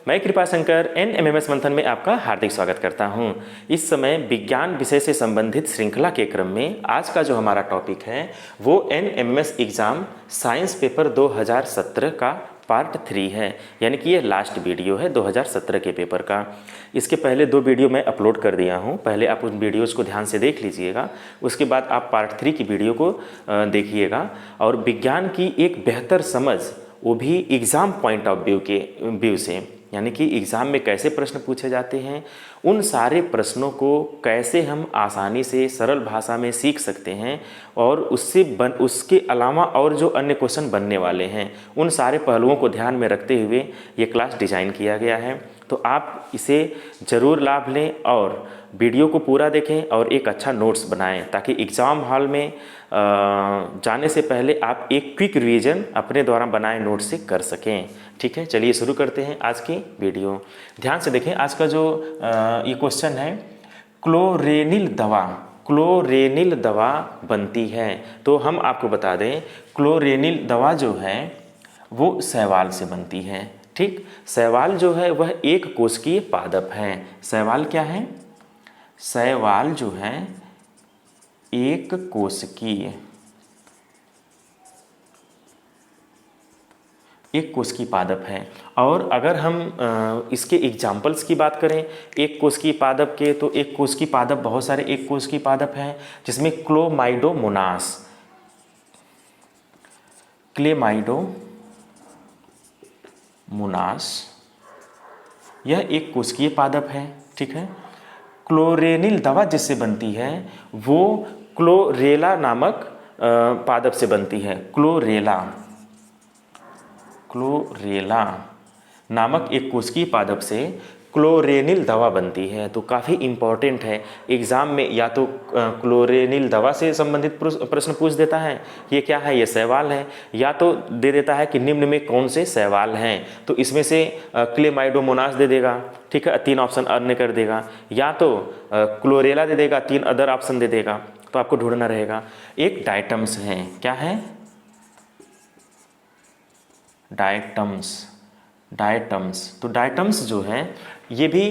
मैं कृपाशंकर NMMS मंथन में आपका हार्दिक स्वागत करता हूं। इस समय विज्ञान विषय से संबंधित श्रृंखला के क्रम में आज का जो हमारा टॉपिक है वो NMMS एग्ज़ाम साइंस पेपर 2017 का पार्ट 3 है, यानी कि ये लास्ट वीडियो है 2017 के पेपर का। इसके पहले 2 वीडियो मैं अपलोड कर दिया हूँ, पहले आप उन वीडियोज़ को ध्यान से देख लीजिएगा, उसके बाद आप पार्ट 3 की वीडियो को देखिएगा और विज्ञान की एक बेहतर समझ, वो भी एग्ज़ाम पॉइंट ऑफ व्यू से, यानी कि एग्ज़ाम में कैसे प्रश्न पूछे जाते हैं, उन सारे प्रश्नों को कैसे हम आसानी से सरल भाषा में सीख सकते हैं और उसके अलावा और जो अन्य क्वेश्चन बनने वाले हैं उन सारे पहलुओं को ध्यान में रखते हुए ये क्लास डिज़ाइन किया गया है। तो आप इसे ज़रूर लाभ लें और वीडियो को पूरा देखें और एक अच्छा नोट्स बनाएं ताकि एग्ज़ाम हॉल में जाने से पहले आप एक क्विक रिवीजन अपने द्वारा बनाए नोट से कर सकें। ठीक है, चलिए शुरू करते हैं आज की वीडियो। ध्यान से देखें, आज का जो ये क्वेश्चन है, क्लोरेनिल दवा बनती है। तो हम आपको बता दें, क्लोरेनिल दवा जो है वो शैवाल से बनती है। ठीक, शैवाल जो है वह एक कोशिकीय पादप है। शैवाल क्या है? शैवाल जो है एक कोशिकीय पादप है। और अगर हम इसके एग्जाम्पल्स की बात करें एक कोशिकीय पादप के, तो एक कोशिकीय पादप बहुत सारे एक कोशिकीय पादप हैं, जिसमें क्लेमाइडोमोनास यह एक कोशिकीय पादप है। ठीक है, क्लोरेनिल दवा जिससे बनती है वो क्लोरेला नामक पादप से बनती है। क्लोरेला नामक एक कोशिकीय पादप से क्लोरेनिल दवा बनती है। तो काफ़ी इम्पॉर्टेंट है, एग्ज़ाम में या तो क्लोरेनिल दवा से संबंधित प्रश्न पूछ देता है, ये क्या है, ये शैवाल है, या तो दे देता है कि निम्न में कौन से शैवाल हैं, तो इसमें से क्लेमाइडोमोनास दे देगा। ठीक है, 3 ऑप्शन अन्य कर देगा, या तो क्लोरेला दे देगा, 3 अदर ऑप्शन दे देगा, तो आपको ढूंढना रहेगा। एक डायटम्स है, क्या है? डायटम्स। तो डायटम्स जो है ये भी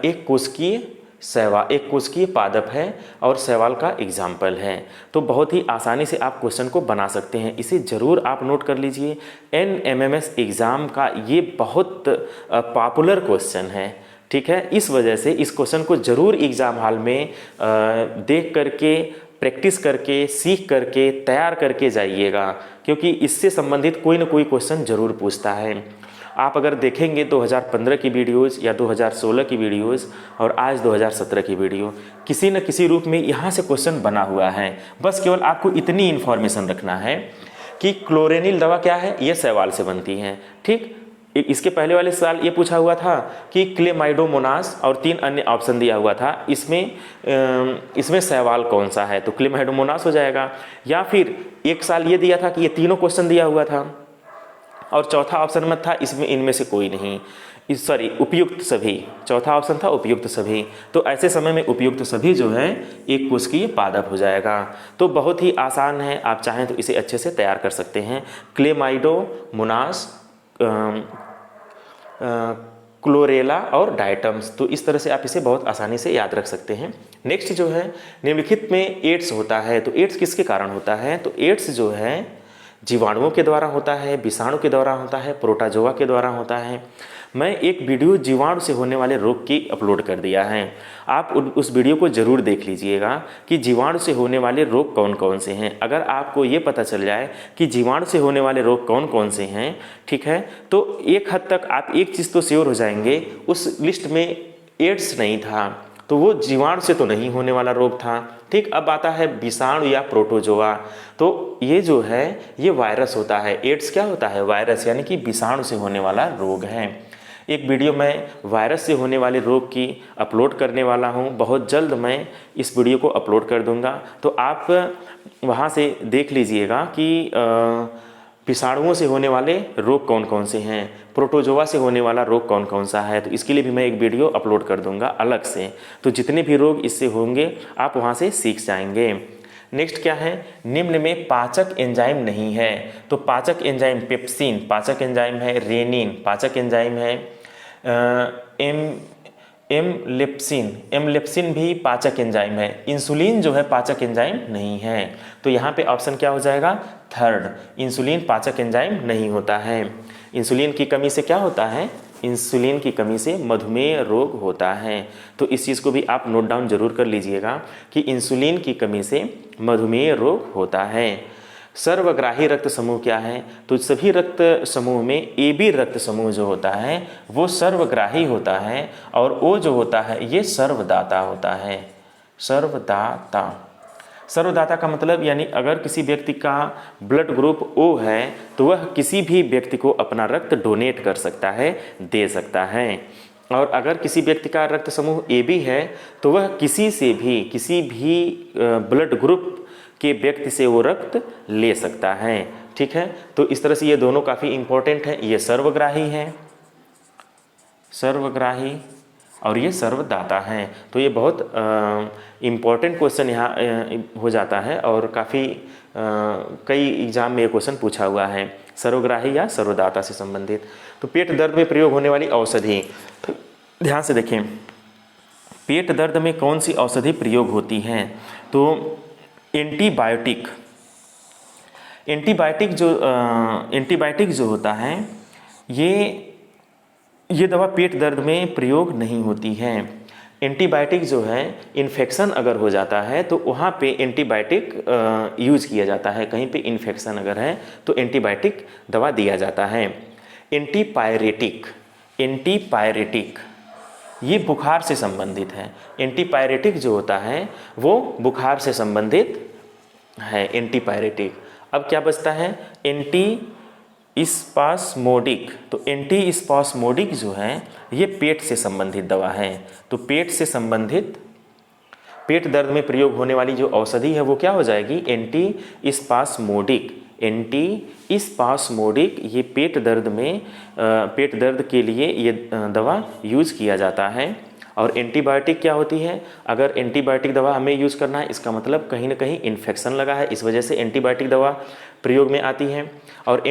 एक कोशिकीय पादप है और शैवाल का एग्जाम्पल है। तो बहुत ही आसानी से आप क्वेश्चन को बना सकते हैं, इसे ज़रूर आप नोट कर लीजिए। NMMS एग्ज़ाम का ये बहुत पॉपुलर क्वेश्चन है। ठीक है, इस वजह से इस क्वेश्चन को ज़रूर एग्ज़ाम हॉल में देख करके, प्रैक्टिस करके, सीख करके, तैयार करके जाइएगा, क्योंकि इससे संबंधित कोई ना कोई क्वेश्चन ज़रूर पूछता है। आप अगर देखेंगे 2015 की वीडियोज़ या 2016 की वीडियोज़ और आज 2017 की वीडियो, किसी न किसी रूप में यहाँ से क्वेश्चन बना हुआ है। बस केवल आपको इतनी इन्फॉर्मेशन रखना है कि क्लोरेनिल दवा क्या है, ये शैवाल से बनती है। ठीक, इसके पहले वाले सवाल ये पूछा हुआ था कि क्लेमाइडोमोनास और 3 अन्य ऑप्शन दिया हुआ था, इसमें शैवाल कौन सा है, तो क्लेमाइडोमोनास हो जाएगा। या फिर एक साल ये दिया था कि ये तीनों क्वेश्चन दिया हुआ था और चौथा ऑप्शन में था इसमें इनमें से कोई नहीं, उपयुक्त सभी, चौथा ऑप्शन था उपयुक्त सभी। तो ऐसे समय में उपयुक्त सभी जो है एक कोशिकीय पादप हो जाएगा। तो बहुत ही आसान है, आप चाहें तो इसे अच्छे से तैयार कर सकते हैं। क्लेमाइडोमोनास, क्लोरेला और डायटम्स, तो इस तरह से आप इसे बहुत आसानी से याद रख सकते हैं। नेक्स्ट जो है, निम्नलिखित में एड्स होता है, तो एड्स किसके कारण होता है? तो एड्स जो है जीवाणुओं के द्वारा होता है, विषाणु के द्वारा होता है, प्रोटोजोआ के द्वारा होता है। मैं एक वीडियो जीवाणु से होने वाले रोग की अपलोड कर दिया है, आप उस वीडियो को ज़रूर देख लीजिएगा कि जीवाणु से होने वाले रोग कौन कौन से हैं। अगर आपको ये पता चल जाए कि जीवाणु से होने वाले रोग कौन कौन से हैं, ठीक है, तो एक हद तक आप एक चीज़ तो श्योर हो जाएंगे, उस लिस्ट में एड्स नहीं था तो वो जीवाणु से तो नहीं होने वाला रोग था। ठीक, अब आता है विषाणु या प्रोटोजोआ, तो ये जो है ये वायरस होता है। एड्स क्या होता है? वायरस, यानी कि विषाणु से होने वाला रोग है। एक वीडियो मैं वायरस से होने वाले रोग की अपलोड करने वाला हूँ, बहुत जल्द मैं इस वीडियो को अपलोड कर दूँगा, तो आप वहाँ से देख लीजिएगा कि विषाणुओं से होने वाले रोग कौन कौन से हैं, प्रोटोजोआ से होने वाला रोग कौन कौन सा है, तो इसके लिए भी मैं एक वीडियो अपलोड कर दूंगा अलग से। तो जितने भी रोग इससे होंगे आप वहाँ से सीख जाएंगे। नेक्स्ट क्या है? निम्न में पाचक एंजाइम नहीं है। तो पाचक एंजाइम पेप्सिन पाचक एंजाइम है, रेनिन पाचक एंजाइम है, एमलेप्सिन भी पाचक एंजाइम है। इंसुलिन जो है पाचक एंजाइम नहीं है। तो यहाँ पे ऑप्शन क्या हो जाएगा? थर्ड, इंसुलिन पाचक एंजाइम नहीं होता है। इंसुलिन की कमी से क्या होता है? इंसुलिन की कमी से मधुमेह रोग होता है। तो इस चीज़ को भी आप नोट डाउन जरूर कर लीजिएगा कि इंसुलिन की कमी से मधुमेह रोग होता है। सर्वग्राही रक्त समूह क्या है? तो सभी रक्त समूह में ए बी रक्त समूह जो होता है वो सर्वग्राही होता है, और ओ जो होता है ये सर्वदाता होता है। सर्वदाता, सर्वदाता का मतलब यानी अगर किसी व्यक्ति का ब्लड ग्रुप ओ है तो वह किसी भी व्यक्ति को अपना रक्त डोनेट कर सकता है, दे सकता है। और अगर किसी व्यक्ति का रक्त समूह ए बी है तो वह किसी भी ब्लड ग्रुप के व्यक्ति से वो रक्त ले सकता है। ठीक है, तो इस तरह से ये दोनों काफ़ी इंपॉर्टेंट है। ये सर्वग्राही है, सर्वग्राही, और ये सर्वदाता है। तो ये बहुत इम्पॉर्टेंट क्वेश्चन यहाँ हो जाता है, और काफ़ी कई एग्जाम में ये क्वेश्चन पूछा हुआ है, सर्वग्राही या सर्वदाता से संबंधित। तो पेट दर्द में प्रयोग होने वाली औषधि, तो ध्यान से देखें, पेट दर्द में कौन सी औषधि प्रयोग होती है? तो एंटीबायोटिक जो होता है ये दवा पेट दर्द में प्रयोग नहीं होती है। एंटीबायोटिक जो है, इन्फेक्शन अगर हो जाता है तो वहाँ पे एंटीबायोटिक यूज किया जाता है। कहीं पे इन्फेक्शन अगर है तो एंटीबायोटिक दवा दिया जाता है। एंटीपायरेटिक ये बुखार से संबंधित है। एंटीपायरेटिक जो होता है वो बुखार से संबंधित है, एंटीपायरेटिक। अब क्या बचता है? एंटीस्पास्मोडिक। तो एंटीस्पास्मोडिक जो है ये पेट से संबंधित दवा है। तो पेट से संबंधित, पेट दर्द में प्रयोग होने वाली जो औषधि है वो क्या हो जाएगी? एंटीस्पास्मोडिक। एंटीस्पास्मोडिक ये पेट दर्द के लिए ये दवा यूज किया जाता है। और एंटीबायोटिक क्या होती है? अगर एंटीबायोटिक दवा हमें यूज़ करना है, इसका मतलब कहीं ना कहीं इन्फेक्शन लगा है, इस वजह से एंटीबायोटिक दवा प्रयोग में आती है। और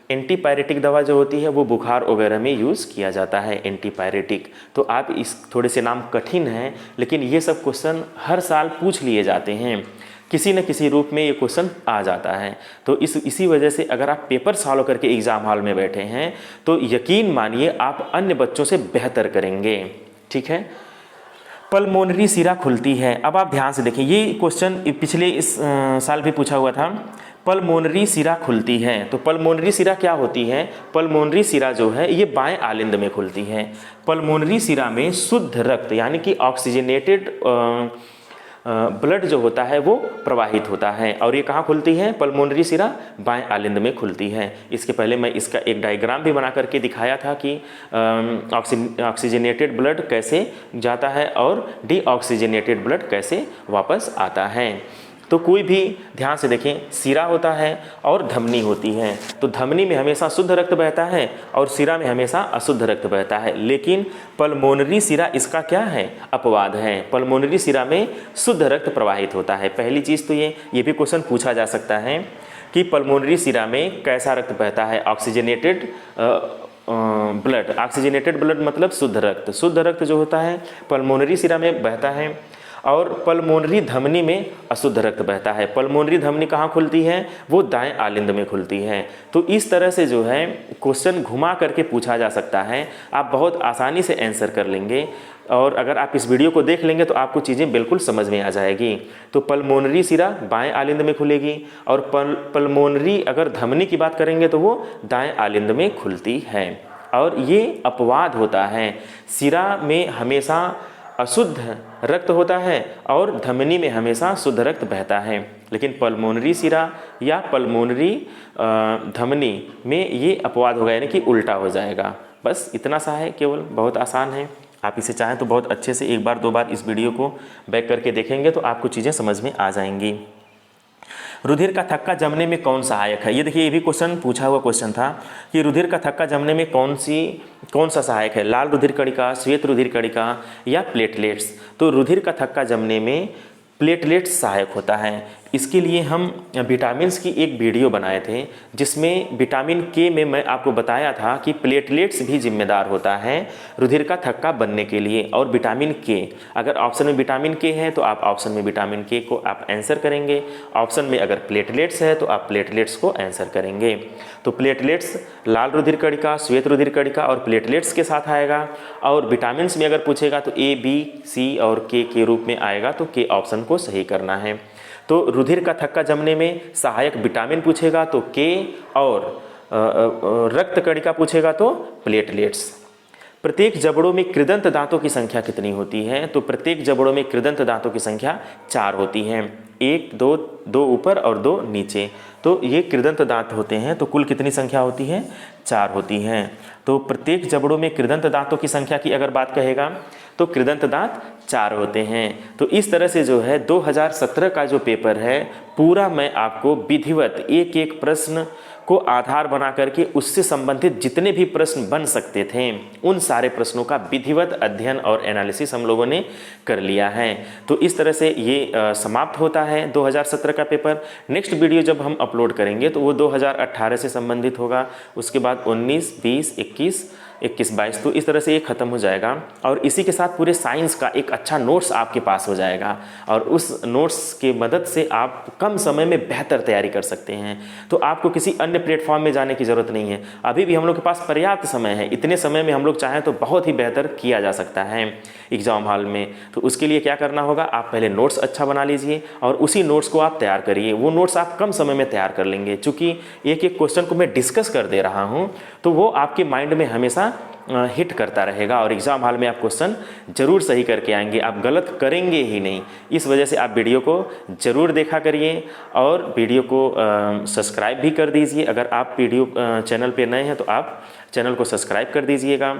एंटीपायरेटिक दवा जो होती है वो बुखार वगैरह में यूज़ किया जाता है, एंटीपायरेटिक। तो आप इस थोड़े से नाम कठिन हैं, लेकिन ये सब क्वेश्चन हर साल पूछ लिए जाते हैं, किसी न किसी रूप में ये क्वेश्चन आ जाता है। तो इसी वजह से अगर आप पेपर सॉल्व करके एग्ज़ाम हॉल में बैठे हैं तो यकीन मानिए आप अन्य बच्चों से बेहतर करेंगे। ठीक है, पल्मोनरी सिरा खुलती है। अब आप ध्यान से देखिए, ये क्वेश्चन पिछले इस साल भी पूछा हुआ था। पल्मोनरी सिरा खुलती है, तो पल्मोनरी सिरा क्या होती है? पल्मोनरी सिरा जो है ये बाएं आलिंद में खुलती है। पल्मोनरी सिरा में शुद्ध रक्त यानी कि ऑक्सीजनेटेड ब्लड जो होता है वो प्रवाहित होता है। और ये कहाँ खुलती है? पल्मोनरी सिरा बाएं आलिंद में खुलती है। इसके पहले मैं इसका एक डायग्राम भी बना करके दिखाया था कि ऑक्सीजनेटेड ब्लड कैसे जाता है और डीऑक्सीजनेटेड ब्लड कैसे वापस आता है। तो कोई भी ध्यान से देखें, सिरा होता है और धमनी होती है। तो धमनी में हमेशा शुद्ध रक्त बहता है और सिरा में हमेशा अशुद्ध रक्त बहता है। लेकिन पल्मोनरी सिरा इसका क्या है? अपवाद है। पल्मोनरी सिरा में शुद्ध रक्त प्रवाहित होता है। पहली चीज़ तो ये भी क्वेश्चन पूछा जा सकता है कि पल्मोनरी सिरा में कैसा रक्त बहता है? Oxygenated blood. ऑक्सीजनेटेड ब्लड मतलब शुद्ध रक्त। शुद्ध रक्त जो होता है पल्मोनरी सिरा में बहता है, और पल्मोनरी धमनी में अशुद्ध रक्त बहता है। पल्मोनरी धमनी कहाँ खुलती है? वो दाएं आलिंद में खुलती है। तो इस तरह से जो है क्वेश्चन घुमा करके पूछा जा सकता है, आप बहुत आसानी से आंसर कर लेंगे। और अगर आप इस वीडियो को देख लेंगे तो आपको चीज़ें बिल्कुल समझ में आ जाएगी। तो पल्मोनरी सिरा बाएं आलिंद में खुलेगी, और पल्मोनरी अगर धमनी की बात करेंगे तो वो दाएं आलिंद में खुलती है। और ये अपवाद होता है, सिरा में हमेशा अशुद्ध रक्त होता है और धमनी में हमेशा शुद्ध रक्त बहता है। लेकिन पल्मोनरी सिरा या पल्मोनरी धमनी में ये अपवाद होगा, यानी कि उल्टा हो जाएगा। बस इतना सा है, केवल बहुत आसान है। आप इसे चाहें तो बहुत अच्छे से एक बार दो बार इस वीडियो को बैक करके देखेंगे तो आपको चीज़ें समझ में आ जाएंगी। रुधिर का थक्का जमने में कौन सहायक है? ये देखिए, ये भी क्वेश्चन पूछा हुआ क्वेश्चन था कि रुधिर का थक्का जमने में कौन सा सहायक है? लाल रुधिर कणिका, श्वेत रुधिर कणिका या प्लेटलेट्स? तो रुधिर का थक्का जमने में प्लेटलेट्स सहायक होता है। इसके लिए हम विटामिन्स की एक वीडियो बनाए थे, जिसमें विटामिन के में मैं आपको बताया था कि प्लेटलेट्स भी जिम्मेदार होता है रुधिर का थक्का बनने के लिए। और विटामिन के, अगर ऑप्शन में विटामिन के है तो आप ऑप्शन में विटामिन के को आप आंसर करेंगे, ऑप्शन में अगर प्लेटलेट्स है तो आप प्लेटलेट्स को आंसर करेंगे। तो प्लेटलेट्स लाल रुधिर कणिका, श्वेत रुधिर कणिका और प्लेटलेट्स के साथ आएगा। और विटामिन में अगर पूछेगा तो ए, बी, सी और के रूप में आएगा, तो के ऑप्शन को सही करना है। तो रुधिर का थक्का जमने में सहायक विटामिन पूछेगा तो के, और रक्त कणिका पूछेगा तो प्लेटलेट्स। प्रत्येक जबड़ों में कृदंत दांतों की संख्या कितनी होती है? तो प्रत्येक जबड़ों में कृदंत दांतों की संख्या 4 होती है, 1, 2 ऊपर और 2 नीचे। तो ये कृदंत दांत होते हैं। तो कुल कितनी संख्या होती है? 4 होती हैं। तो प्रत्येक जबड़ों में कृदंत दांतों की संख्या की अगर बात कहेगा तो कृदंत दांत 4 होते हैं। तो इस तरह से जो है 2017 का जो पेपर है पूरा मैं आपको विधिवत एक एक प्रश्न को आधार बना करके उससे संबंधित जितने भी प्रश्न बन सकते थे उन सारे प्रश्नों का विधिवत अध्ययन और एनालिसिस हम लोगों ने कर लिया है। तो इस तरह से ये समाप्त होता है 2017 का पेपर। नेक्स्ट वीडियो जब हम अपलोड करेंगे तो वो 2018 से संबंधित होगा, उसके बाद 19, 20, 21, 22। तो इस तरह से ये ख़त्म हो जाएगा और इसी के साथ पूरे साइंस का एक अच्छा नोट्स आपके पास हो जाएगा और उस नोट्स के मदद से आप कम समय में बेहतर तैयारी कर सकते हैं। तो आपको किसी अन्य प्लेटफॉर्म में जाने की ज़रूरत नहीं है, अभी भी हम लोग के पास पर्याप्त समय है। इतने समय में हम लोग चाहें तो बहुत ही बेहतर किया जा सकता है एग्ज़ाम हॉल में। तो उसके लिए क्या करना होगा, आप पहले नोट्स अच्छा बना लीजिए और उसी नोट्स को आप तैयार करिए। वो नोट्स आप कम समय में तैयार कर लेंगे। चूँकि एक एक क्वेश्चन को मैं डिस्कस कर दे रहा हूँ तो वो आपके माइंड में हमेशा हिट करता रहेगा और एग्ज़ाम हॉल में आप क्वेश्चन जरूर सही करके आएंगे, आप गलत करेंगे ही नहीं। इस वजह से आप वीडियो को ज़रूर देखा करिए और वीडियो को सब्सक्राइब भी कर दीजिए। अगर आप वीडियो चैनल पे नए हैं तो आप चैनल को सब्सक्राइब कर दीजिएगा,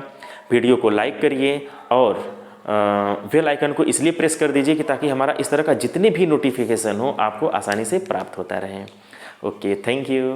वीडियो को लाइक करिए और बेल आइकन को इसलिए प्रेस कर दीजिए कि ताकि हमारा इस तरह का जितने भी नोटिफिकेशन हो आपको आसानी से प्राप्त होता रहे। Okay, thank you.